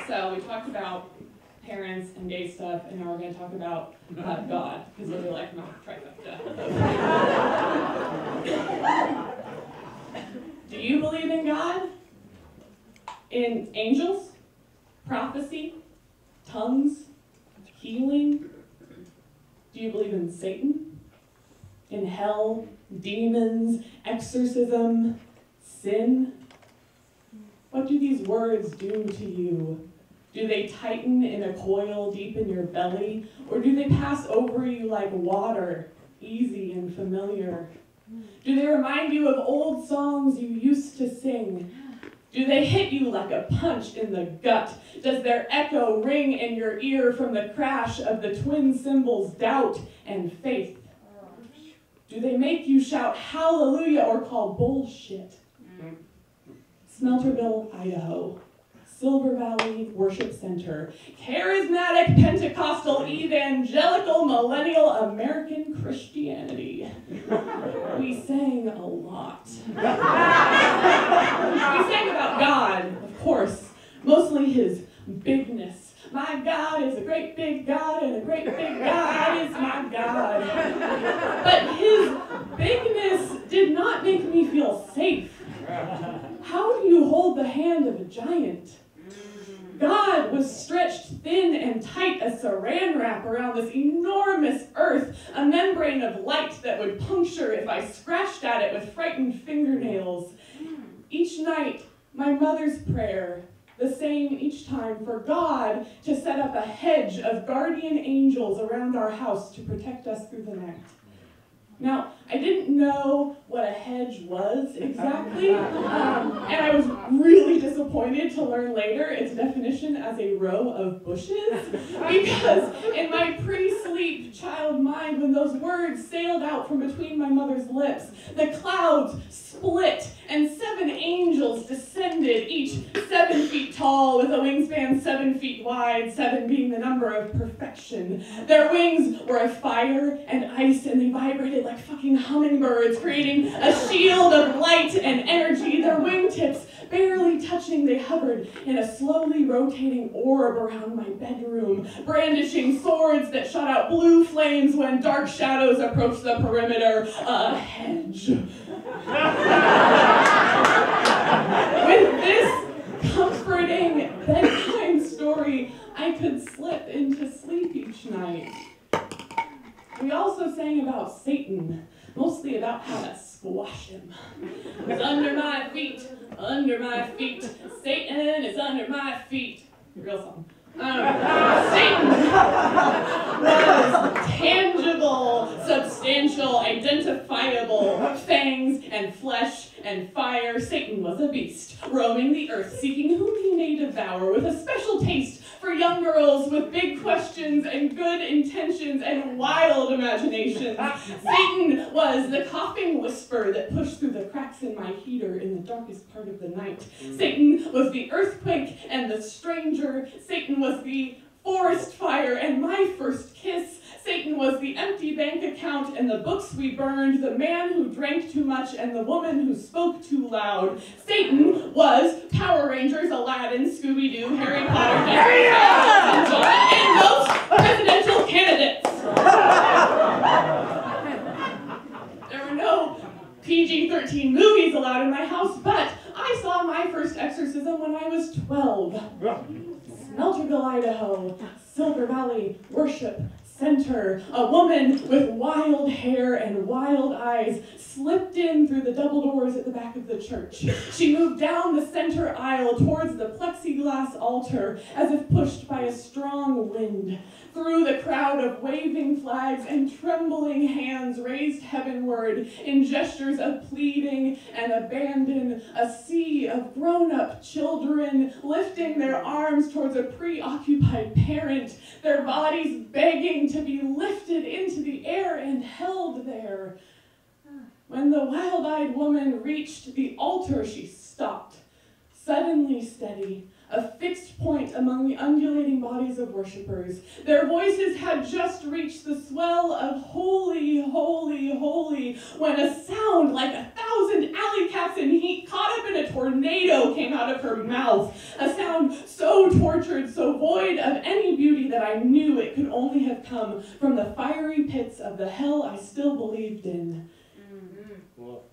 So we talked about parents and gay stuff, and now we're going to talk about God, because we like my trifecta. Do you believe in God? In angels? Prophecy? Tongues? Healing? Do you believe in Satan? In hell? Demons? Exorcism? Sin? What do these words do to you? Do they tighten in a coil deep in your belly, or do they pass over you like water, easy and familiar? Do they remind you of old songs you used to sing? Do they hit you like a punch in the gut? Does their echo ring in your ear from the crash of the twin cymbals doubt and faith? Do they make you shout hallelujah or call bullshit? Smelterville, Idaho. Silver Valley Worship Center, charismatic Pentecostal evangelical millennial American Christianity. We sang a lot. We sang about God, of course, mostly his bigness. My God is a great big God, and a great big God is my God. But his bigness did not make me feel safe. How do you hold the hand of a giant? God was stretched thin and tight as saran wrap around this enormous earth, a membrane of light that would puncture if I scratched at it with frightened fingernails. Each night, my mother's prayer, the same each time, for God to set up a hedge of guardian angels around our house to protect us through the night. Now, I didn't know what a hedge was exactly, and I was really disappointed to learn later its definition as a row of bushes, because in my pre-sleep child mind, when those words sailed out from between my mother's lips, the clouds split and 7 angels descended, each 7 feet tall with a wingspan 7 feet wide, 7 being the number of perfection. Their wings were of fire and ice, and they vibrated like fucking hummingbirds, creating a shield of light and energy. Their wingtips barely touching, they hovered in a slowly rotating orb around my bedroom, brandishing swords that shot out blue flames when dark shadows approached the perimeter. A hedge. With this comforting bedtime story, I could slip into sleep each night. We also sang about Satan, mostly about how to squash him. It's under my feet, Satan is under my feet. Real song. Satan was tangible, substantial, identifiable, fangs and flesh and fire. Satan was a beast, roaming the earth, seeking whom he may devour, with a special taste for young girls with big questions and good intentions and wild imaginations. Satan was the coughing whisper that pushed through the cracks in my heater in the darkest part of the night. Satan was the earthquake and the stranger. Satan was the forest fire and my first kiss. Satan was the empty bank account and the books we burned, the man who drank too much and the woman who spoke too loud. Satan was Power Rangers, Aladdin, Scooby-Doo, Harry Potter, and John, and most presidential candidates. There were no PG-13 movies allowed in my house, but I saw my first exorcism when I was 12. Smelterville, Idaho, Silver Valley Worship Center. A woman with wild hair and wild eyes slipped in through the double doors at the back of the church. She moved down the center aisle towards the plexiglass altar as if pushed by a strong wind. Through the crowd of waving flags and trembling hands raised heavenward in gestures of pleading and abandon, a sea of grown-up children lifting their arms towards a preoccupied parent, their bodies begging to be lifted into the air and held there. When the wild-eyed woman reached the altar, she stopped, suddenly steady, a fixed point among the undulating bodies of worshipers. Their voices had just reached the swell of holy, holy, holy, when a sound like 1,000 alley cats in heat caught up in a tornado came out of her mouth. A sound so so tortured, so void of any beauty that I knew it could only have come from the fiery pits of the hell I still believed in.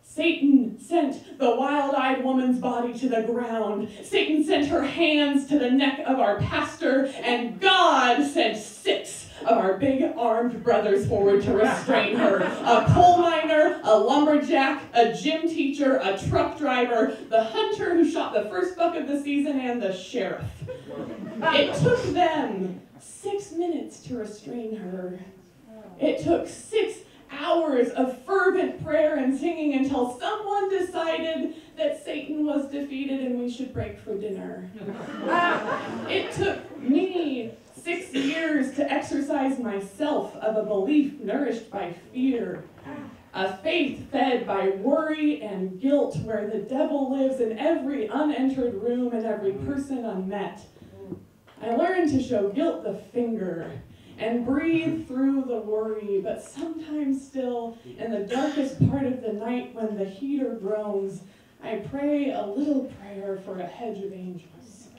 Satan sent the wild-eyed woman's body to the ground. Satan sent her hands to the neck of our pastor, and God sent 6 of our big armed brothers forward to restrain her. A coal miner, a lumberjack, a gym teacher, a truck driver, the hunter who shot the first buck of the season, and the sheriff. It took them 6 minutes to restrain her. It took 6 hours of fervent prayer and singing until someone decided that Satan was defeated and we should break for dinner. It took me 6 years to exercise myself of a belief nourished by fear, a faith fed by worry and guilt, where the devil lives in every unentered room and every person unmet. I learned to show guilt the finger and breathe through the worry, but sometimes still, in the darkest part of the night when the heater groans, I pray a little prayer for a hedge of angels.